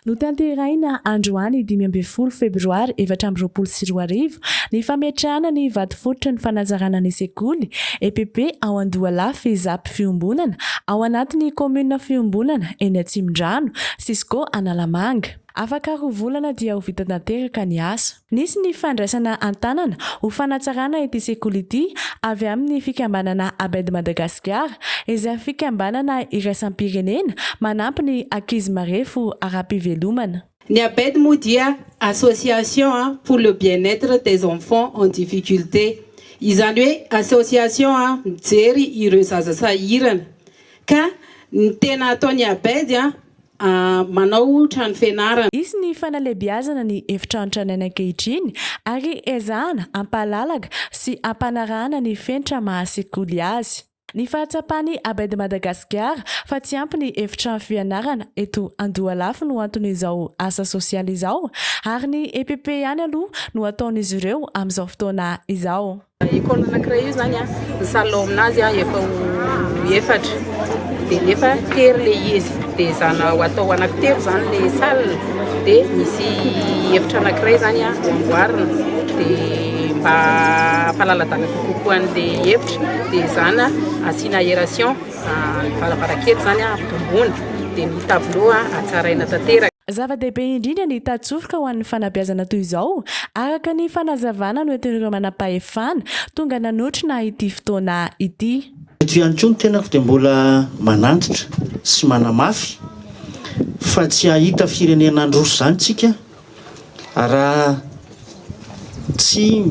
Notanteraina androany 10 febroary 2024 ny fametrahana ny vady fototra ny fanazarana ny sekoly EPP ao Andohala Fizapi fiombonana ao anatin'ny komuna fiombonana eny Atsimondrano Sisco Analamanga. Afaka rovolana dia ho vita tanteraka ny asa. Nisy ny fandraisana antanana ho fanatsarana ity sekoly ity avy amin'ny fikambanana ABED Madagascar izay fikambanana iraisam-pirenena manampy ny ankizy marefo ara-pivelomana. Ny ABED moa dia association pour le bien-être des enfants en difficulté. Izany hoe association mijery ireo zaza sahirana. Ka ny tena ataony ABED manao trano fianarana. Izy ny fanalebiazana ny efitrano tranainy ankehitriny ary ezahana ampalalaka sy ampanarahana ny fenitra mahasekoly azy. Ny fahatsapany ABED Madagascar fa tsy ampy ny efitrano fianarana eto Andohala no anton'izao asa sosialy izao ary ny EPP ihany aloha no ataon'izy ireo amin'izao fotoana izao. École anankiray io zany ny salon aminazy efa efatra dia nefa tery le izy dia zana ho atao anankitelo zany le salle dia misy efitra anankiray zany amboarina dia mba hampalaladalaka kokoa an'ilay efitra dia zana asiana aération varavarankely zany ampitomboana dia ny tableau atsaraina tanteraka. Zava-dehibe indrindra ny tatsofoka ho an'ny fanabeazana toy izao araka ny fanazavana no entin'ireo manam-pahefana tonga nanotrona ity fotoana ity. Ito ihany koa ny tenako dia mbola manantitra sy manamafy fa tsy hahita firenena androso zany tsika raha tsy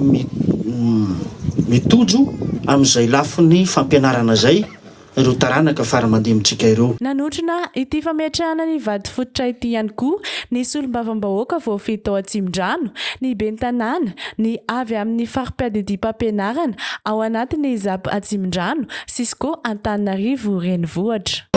mitojo amin'izay lafiny fampianarana zay ireo taranaka fara mandeha amintsika ireo. Nanotrona ity fametrahana ny vady fototra ity ihany koa ny solombavam-bahoaka voafehy tao Atsimondrano, ny ben'ny tanàna, ny avy amin'ny farim-piadidi-pampianarana ao anatin'ny Zapi Atsimondrano, Sisco Antananarivo renivohitra.